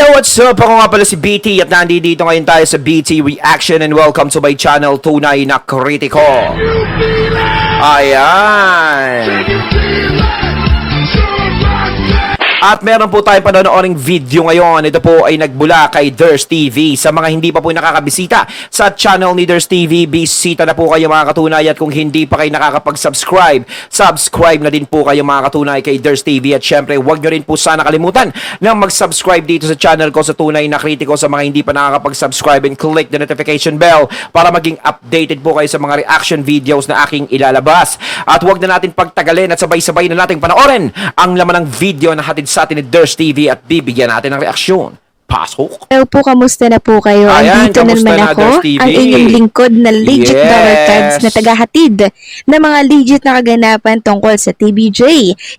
What's up? Ako nga pala si BT at nandito ngayon tayo sa BT Reaction and welcome to my channel, Tunay na Kritiko. Ayan. At meron po tayong panonooring video ngayon. Ito po ay nagbula kay Ders TV. Sa mga hindi pa po nakakabisita sa channel ni Ders TV, bisita na po kayo mga katunay. At kung hindi pa kayo nakakapag-subscribe, subscribe na din po kayo mga katunay kay Ders TV. At syempre, huwag nyo rin po sana kalimutan na mag-subscribe dito sa channel ko sa Tunay na Kritiko sa mga hindi pa nakakapag-subscribe and click the notification bell para maging updated po kayo sa mga reaction videos na aking ilalabas. At huwag na natin pagtagalin at sabay-sabay na natin panoorin ang laman ng video na hatid sa atin ni Ders TV at bibigyan natin ng reaksyon. Pasok! Hello po, kamusta na po kayo? Ayan, Andito na kamusta naman na, ako, Ders TV? ang inyong lingkod na legit Yes. dollar cards na tagahatid na mga legit na kaganapan tungkol sa TBJ.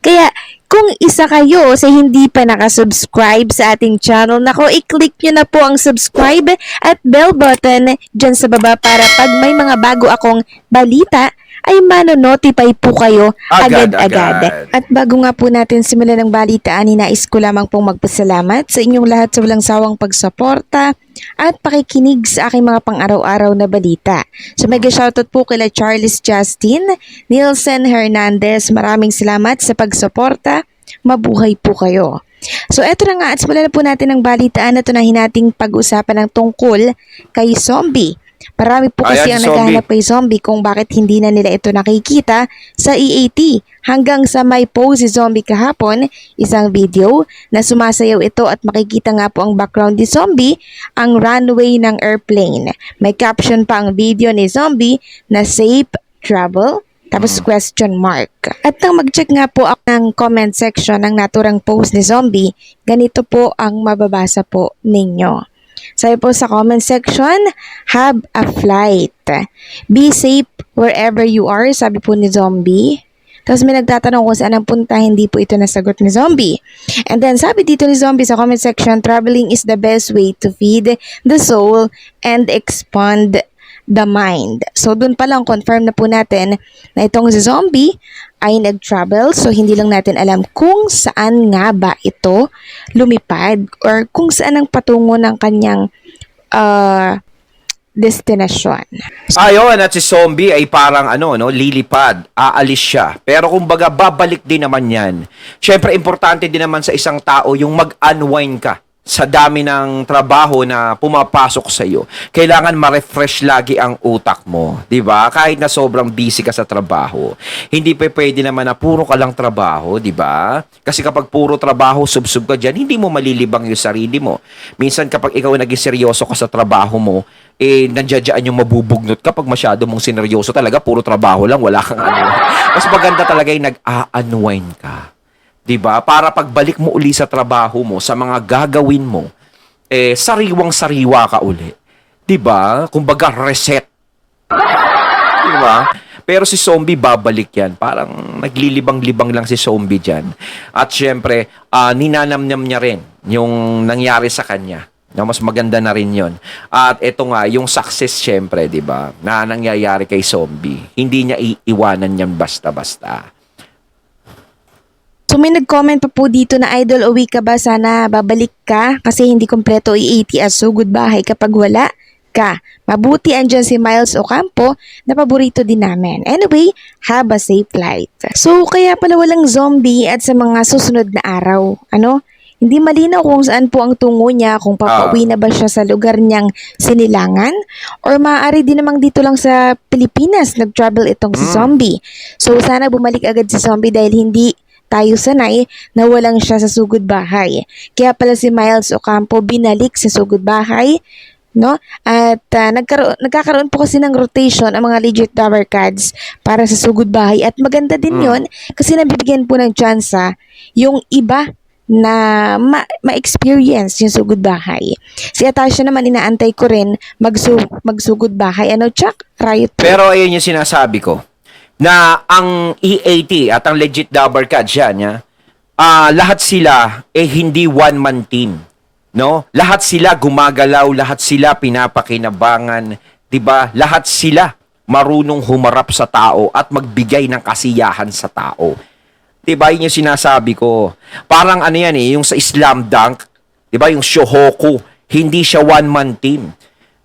Kaya, kung isa kayo sa hindi pa nakasubscribe sa ating channel, nako, i-click nyo na po ang subscribe at bell button dyan sa baba para pag may mga bago akong balita, ay mano-notify po kayo agad-agad. At bago nga po natin simulan ng balitaan, nais ko lamang pong magpasalamat sa inyong lahat sa walang sawang pagsuporta at pakikinig sa aking mga pang-araw-araw na balita. So mega shoutout po kila Charles Justin, Nielsen Hernandez, maraming salamat sa pagsuporta. Mabuhay po kayo. So eto na nga at simulan na po natin ang balitaan na tunahin nating pag-usapan ng tungkol kay Zombie. Marami po kasi Ayan, ang naghahanap kay Zombie kung bakit hindi na nila ito nakikita sa EAT. Hanggang sa may post si Zombie kahapon, isang video na sumasayaw ito at makikita nga po ang background ni Zombie, ang runway ng airplane. May caption pa ang video ni Zombie na safe travel. Tapos question mark. At nang mag-check nga po ako ng comment section ng naturang post ni Zombie, ganito po ang mababasa po ninyo. Sabi po sa comment section, have a flight. Be safe wherever you are, sabi po ni Zombie. Tapos may nagtatanong kung saan ang punta, hindi po ito nasagot ni Zombie. And then sabi dito ni Zombie sa comment section, traveling is the best way to feed the soul and expand the mind. So dun pa lang confirm na po natin na itong si Zombie ay nag-travel. So hindi lang natin alam kung saan nga ba ito lumipad or kung saan ang patungo ng kanyang destination. Ayon, at si Zombie ay parang lilipad, aalis siya. Pero kumbaga babalik din naman yan. Syempre importante din naman sa isang tao yung mag-unwind ka sa dami ng trabaho na pumapasok sa iyo. Kailangan ma-refresh lagi ang utak mo, 'di ba? Kahit na sobrang busy ka sa trabaho. Hindi pa pwede naman na puro ka lang trabaho, 'di ba? Kasi kapag puro trabaho, subsub ka diyan, hindi mo malilibang yung sarili mo. Minsan kapag ikaw naging seryoso ka sa trabaho mo, nandiyan yung mabubugnot kapag masyado mong sineryoso talaga, puro trabaho lang, wala kang ano. Mas maganda talaga yung nag-unwind ka. 'Di ba? Para pagbalik mo uli sa trabaho mo, sa mga gagawin mo, sariwang-sariwa ka uli. 'Di ba? Kumbaga reset. 'Di ba? Pero si Zombie babalik 'yan. Parang naglilibang-libang lang si Zombie diyan. At syempre, ninanamnam niya rin yung nangyari sa kanya. Na mas maganda na rin 'yon. At ito nga, yung success syempre, 'di ba? Na nangyayari kay Zombie. Hindi niya iiwanan 'yan basta-basta. So may nag-comment pa po dito na idol, uwi ka ba? Sana babalik ka kasi hindi kompleto i-80 as so goodbye kapag wala ka. Mabuti andyan si Miles Ocampo na paborito din namin. Anyway, have a safe flight. So kaya pala walang Zombie at sa mga susunod na araw. Hindi malinaw kung saan po ang tungo niya, kung papauwi na ba siya sa lugar niyang sinilangan or maaari din namang dito lang sa Pilipinas nag-travel itong si Zombie. So sana bumalik agad si Zombie dahil hindi tayo sanay na walang siya sa sugod bahay. Kaya pala si Miles Ocampo binalik sa sugod bahay, no? At nagkakaroon po kasi ng rotation ang mga legit tower cards para sa sugod bahay at maganda din 'yon kasi nabibigyan po ng tsansa yung iba na ma-experience yung sugod bahay. Si Atasha naman inaantay ko rin magsugod bahay. Chuck? Riot. Pero ayun yung sinasabi ko na ang EAT at ang legit Dabber Cards yan, lahat sila hindi one-man team. No? Lahat sila gumagalaw, lahat sila pinapakinabangan, 'di ba? Lahat sila marunong humarap sa tao at magbigay ng kasiyahan sa tao. 'Di ba? Yun yung sinasabi ko. Parang yung sa slam dunk, 'Di ba yung Shohoku, hindi siya one-man team.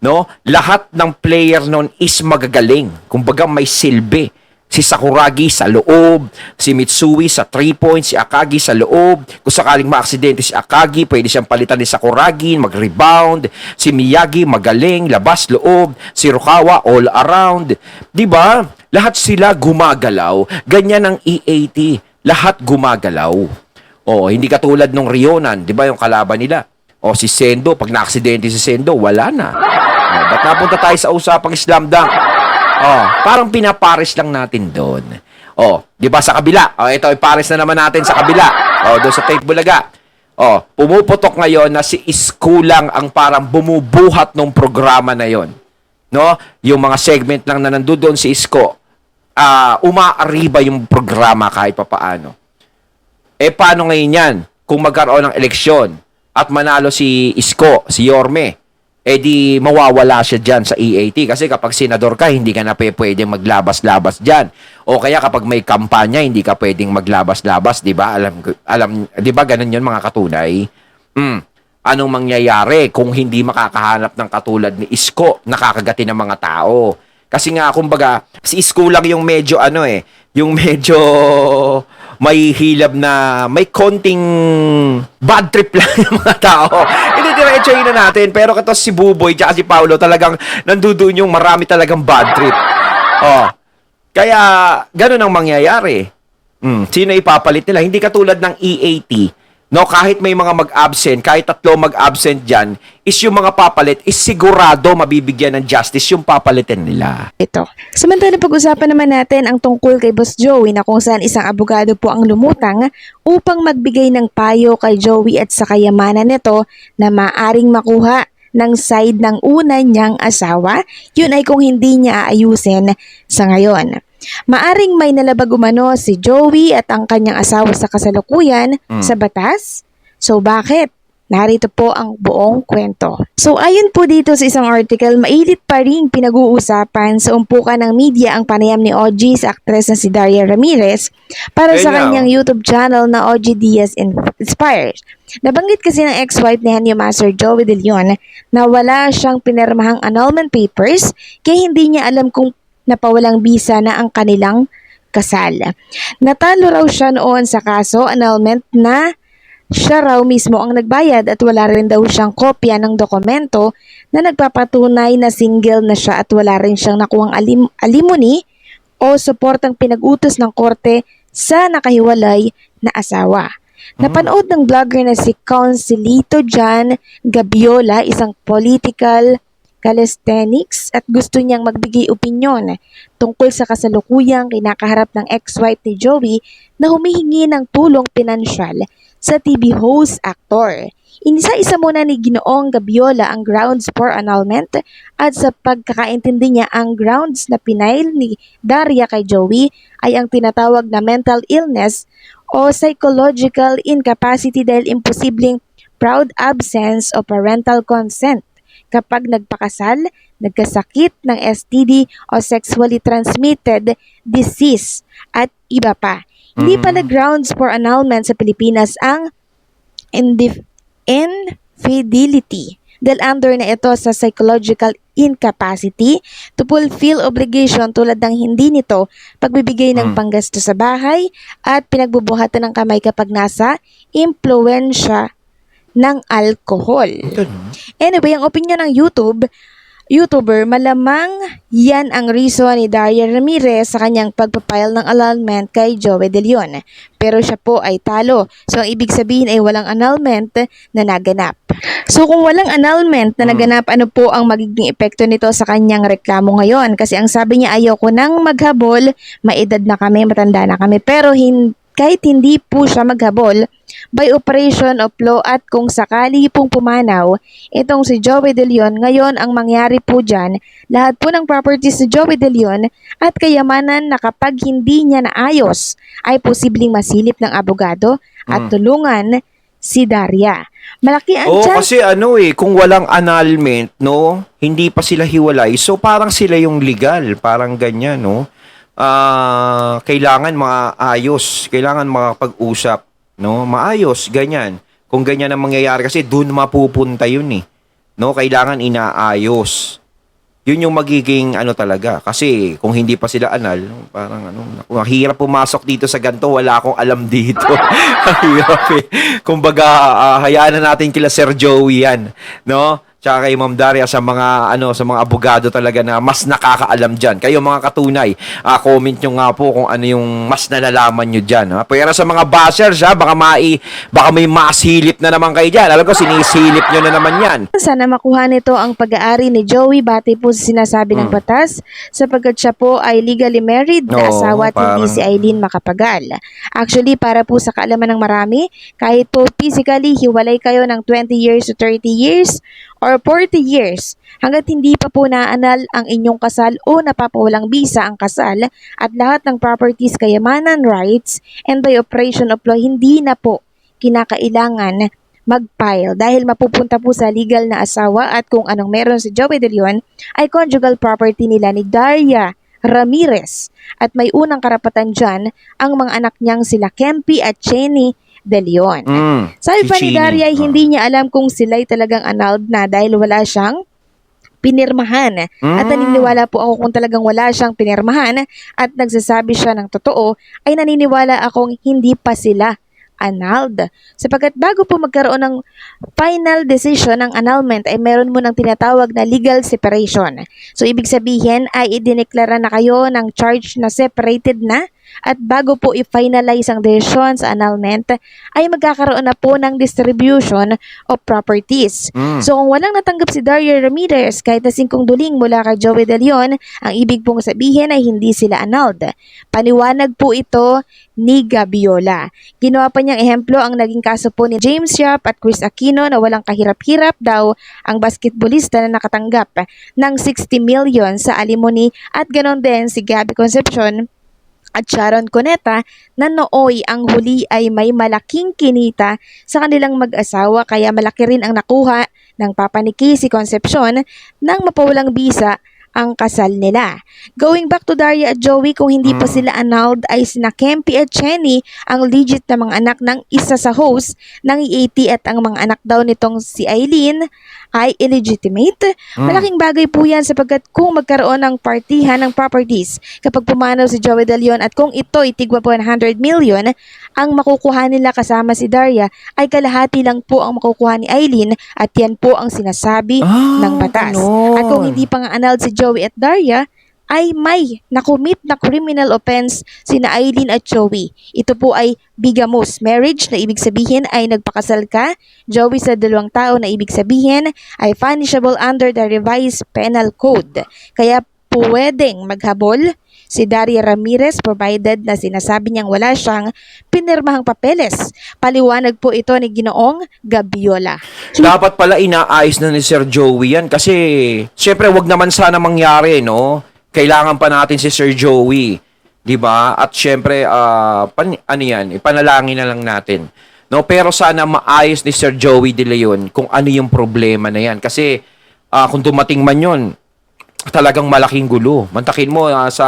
No? Lahat ng player noon is magagaling. Kumbaga may silbi. Si Sakuragi sa loob, si Mitsui sa 3 points, si Akagi sa loob. Kung sakaling maaksidente si Akagi, pwede siyang palitan ni Sakuragi, mag-rebound. Si Miyagi magaling, labas loob. Si Rukawa all around. 'Di ba? Lahat sila gumagalaw. Ganyan ang EAT. Lahat gumagalaw. Oh, hindi katulad nung Rionan, 'di ba, yung kalaban nila. O si Sendo, pag naaksidente si Sendo, wala na. Ba't napunta tayo sa usapang slam dunk? Parang pinapares lang natin doon. Di ba sa kabila? Ito ay pares na naman natin sa kabila. Doon sa Tape Bulaga. Pumuputok ngayon na si Isko lang ang parang bumubuhat ng programa na yon. No? Yung mga segment lang na nandoon si Isko, umaariba yung programa kahit papaano. Paano ngayon yan? Kung magkaroon ng eleksyon at manalo si Isko, si Yorme, di mawawala siya dyan sa EAT. Kasi kapag senador ka, hindi ka na pwedeng maglabas-labas dyan. O kaya kapag may kampanya, hindi ka pwedeng maglabas-labas, di ba? Alam, di ba ganun yun mga katunay? Anong mangyayari kung hindi makakahanap ng katulad ni Isko, nakakagati ng mga tao? Kasi nga, kumbaga, si Isko lang yung medyo yung medyo may hilab na may konting bad trip lang yung mga tao. Hindi diretso na natin. Pero katos si Buboy at si Paulo talagang nandoon yung marami talagang bad trip. Kaya ganun ang mangyayari. Sino ipapalit nila? Hindi katulad ng EAT. No, kahit may mga mag-absent, kahit 3 mag-absent dyan, is yung mga papalit, is sigurado mabibigyan ng justice yung papalitin nila. Ito. Samantala pag-usapan naman natin ang tungkol kay Boss Joey na kung saan isang abogado po ang lumutang upang magbigay ng payo kay Joey at sa kayamanan nito na maaring makuha ng side ng una niyang asawa. Yun ay kung hindi niya aayusin sa ngayon. Maaring may nalabag umano si Joey at ang kanyang asawa sa kasalukuyan sa batas. So bakit? Narito po ang buong kwento. So ayon po dito sa isang article, mainit pa rin pinag-uusapan sa umpukan ng media ang panayam ni OG sa aktres na si Daria Ramirez para sa kanyang YouTube channel na OG Diaz Inspires. Nabanggit kasi ng ex-wife ni Henyo Master Joey De Leon na wala siyang pinirmahang annulment papers kaya hindi niya alam kung napawalang bisa na ang kanilang kasal. Natalo raw siya noon sa kaso annulment na siya raw mismo ang nagbayad at wala rin daw siyang kopya ng dokumento na nagpapatunay na single na siya at wala rin siyang nakuhang alimony o suportang pinag-utos ng korte sa nakahiwalay na asawa. Napanood ng vlogger na si Consilito Jan Gabiola, isang political calisthenics, at gusto niyang magbigay opinyon tungkol sa kasalukuyang kinakaharap ng ex-wife ni Joey na humihingi ng tulong pinansyal sa TV host actor. Inisa-isa muna ni Ginoong Gabiola ang grounds for annulment at sa pagkakaintindi niya ang grounds na pinail ni Daria kay Joey ay ang tinatawag na mental illness o psychological incapacity dahil imposibleng proud absence o parental consent kapag nagpakasal, nagkasakit ng STD o sexually transmitted disease at iba pa. Hindi pala grounds for annulment sa Pilipinas ang infidelity dahil under na ito sa psychological incapacity to fulfill obligation tulad ng hindi nito pagbibigay ng panggasto sa bahay at pinagbubuhatan ng kamay kapag nasa impluensya ng alcohol. Anyway, ang opinion ng YouTuber, malamang yan ang reason ni Daria Ramirez sa kanyang pagpapile ng annulment kay Joey De Leon. Pero siya po ay talo. So, ang ibig sabihin ay walang annulment na naganap. So, kung walang annulment na naganap, ano po ang magiging epekto nito sa kanyang reklamo ngayon? Kasi ang sabi niya, ayoko nang maghabol, maedad na kami, matanda na kami. Pero kahit hindi po siya maghabol, by operation of law at kung sakali pong pumanaw, itong si Joey De Leon, ngayon ang mangyari po dyan, lahat po ng properties ni Joey De Leon at kayamanan na kapag hindi niya naayos, ay posibleng masilip ng abogado at tulungan si Daria. Malaki ang chance. Kasi kung walang annulment, no, hindi pa sila hiwalay, so parang sila yung legal, parang ganyan, no. Kailangan maayos, kailangan makapag-usap, no? Maayos, ganyan. kung ganyan ang mangyayari kasi doon mapupunta yun eh. No, kailangan inaayos. Yun yung magiging ano talaga. Kasi kung hindi pa sila anal, parang ano, naku, mahirap pumasok dito sa ganito, wala akong alam dito. Mahirap eh. Kumbaga, hayaan na natin kila Sir Joey yan. No? Tsaka kay Ma'am Daria sa mga ano sa mga abogado talaga na mas nakakaalam diyan. Kayo mga katunay, comment nyo nga po kung ano yung mas nalalaman nyo diyan, ha. Pero sa mga bashers, ha, baka may masilip na naman kayo diyan. Alam ko sinisilip nyo na naman 'yan. Sana makuha nito ang pag-aari ni Joey batay po sa sinasabi ng batas sapagkat siya po ay legally married na Oo, asawa at hindi parang- si Aileen makapagal. Actually, para po sa kaalaman ng marami, kahit po physically hiwalay kayo ng 20 years to 30 years or 40 years, hanggat hindi pa po naanal ang inyong kasal o napapawalang bisa ang kasal at lahat ng properties, kayamanan, rights, and by operation of law, hindi na po kinakailangan mag-file dahil mapupunta po sa legal na asawa at kung anong meron si Joey De Leon ay conjugal property nila ni Daria Ramirez at may unang karapatan dyan ang mga anak niyang sila Kempi at Chenny De Leon. Sabi si pa ni Chini. Daria, hindi niya alam kung sila'y talagang annulled na dahil wala siyang pinirmahan. At naniniwala po ako kung talagang wala siyang pinirmahan at nagsasabi siya ng totoo, ay naniniwala akong hindi pa sila annulled. Sapagkat bago po magkaroon ng final decision ng annulment ay meron mo ng tinatawag na legal separation. So ibig sabihin ay idineklara na kayo ng charge na separated na at bago po i-finalize ang desisyon sa annulment ay magkakaroon na po ng distribution of properties. So kung walang natanggap si Daria Ramirez kahit na 5 duling mula kay Joey De Leon, ang ibig pong sabihin ay hindi sila annulled. Paniwanag po ito ni Gabiola. Ginawa pa niyang ehemplo ang naging kaso po ni James Yap at Chris Aquino na walang kahirap-hirap daw ang basketballista na nakatanggap ng 60 million sa alimony at ganon din si Gabby Concepcion at Sharon Cuneta na nooy ang huli ay may malaking kinita sa kanilang mag-asawa kaya malaki rin ang nakuha ng papa ni Casey Concepcion nang mapawalang bisa ang kasal nila. Going back to Daria at Joey, kung hindi pa sila annulled ay sina Kempi at Chenny ang legit na mga anak ng isa sa host ng EAT at ang mga anak daw nitong si Aileen ay illegitimate. Malaking bagay po yan sapagkat kung magkaroon ng partihan ng properties kapag pumanaw si Joey De Leon at kung ito itigwa po 100 million, ang makukuha nila kasama si Daria ay kalahati lang po ang makukuha ni Aileen at yan po ang sinasabi ng batas. ganon. At kung hindi pa nga annulled si Joey at Daria, ay may nakumit na criminal offense sina Aileen at Joey. Ito po ay bigamous marriage na ibig sabihin ay nagpakasal ka, Joey, sa 2 tao na ibig sabihin ay punishable under the revised penal code. Kaya pwedeng maghabol si Daria Ramirez provided na sinasabi niyang wala siyang pinirmahang papeles. Paliwanag po ito ni Ginoong Gabiola. Dapat pala inaayos na ni Sir Joey yan kasi syempre wag naman sana mangyari, no? Kailangan pa natin si Sir Joey, 'di ba? At syempre ano yan, ipanalangin na lang natin. No, pero sana maayos ni Sir Joey De Leon kung ano yung problema na yan kasi kung dumating man 'yon, talagang malaking gulo. Mantakin mo sa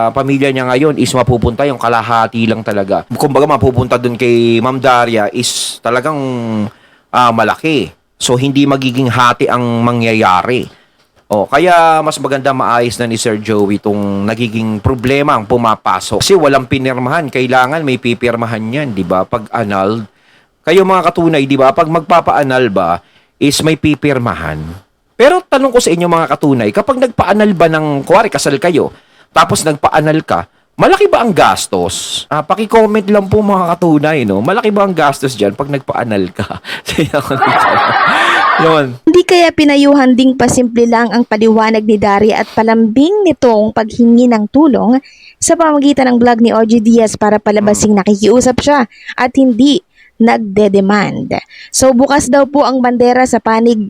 pamilya niya ngayon is mapupunta yung kalahati lang talaga. Kumbaga mapupunta dun kay Ma'am Daria is talagang malaki. So hindi magiging hati ang mangyayari. Kaya mas maganda maayos na ni Sir Joey itong nagiging problema ang pumapasok. Kasi walang pinirmahan, kailangan may pipirmahan yan, di ba? Pag annulled, kayo mga katunay, di ba? Pag magpapa-annul ba, is may pipirmahan. Pero tanong ko sa inyo mga katunay, kapag nagpa-annul ba ng, kuwari kasal kayo, tapos nagpa-annul ka, malaki ba ang gastos? Paki-comment lang po mga katunay, no? Malaki ba ang gastos dyan pag nagpa-annul ka? Yun. Hindi kaya pinayuhan ding pasimple lang ang paliwanag ni Daria at palambing nitong paghingi ng tulong sa pamamagitan ng vlog ni OG Diaz para palabasing nakikiusap siya at hindi nagde-demand. So bukas daw po ang bandera sa panig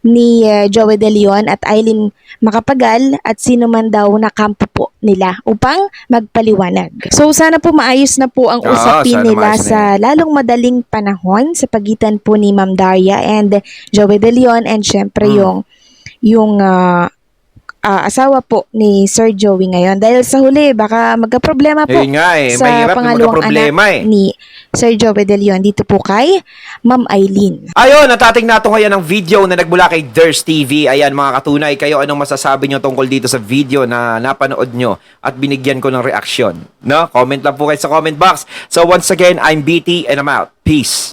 ni Joey De Leon at Aileen Macapagal at sino man daw na kampo po nila upang magpaliwanag. So sana po maayos na po ang usapin sana nila maayos na sa lalong madaling panahon sa pagitan po ni Ma'am Daria and Joey De Leon and syempre yung asawa po ni Sir Joey ngayon. Dahil sa huli, baka magka-problema po Ayun nga eh, sa mahirap na pangalawang magka-problema anak eh. ni Sir Joey De Leon dito po kay Ma'am Eileen. Ayun, natating nato ngayon ang video na nagmula kay Ders TV. Ayan mga katunay, kayo anong masasabi nyo tungkol dito sa video na napanood nyo at binigyan ko ng reaksyon? No? Comment lang po kayo sa comment box. So once again, I'm BT and I'm out. Peace.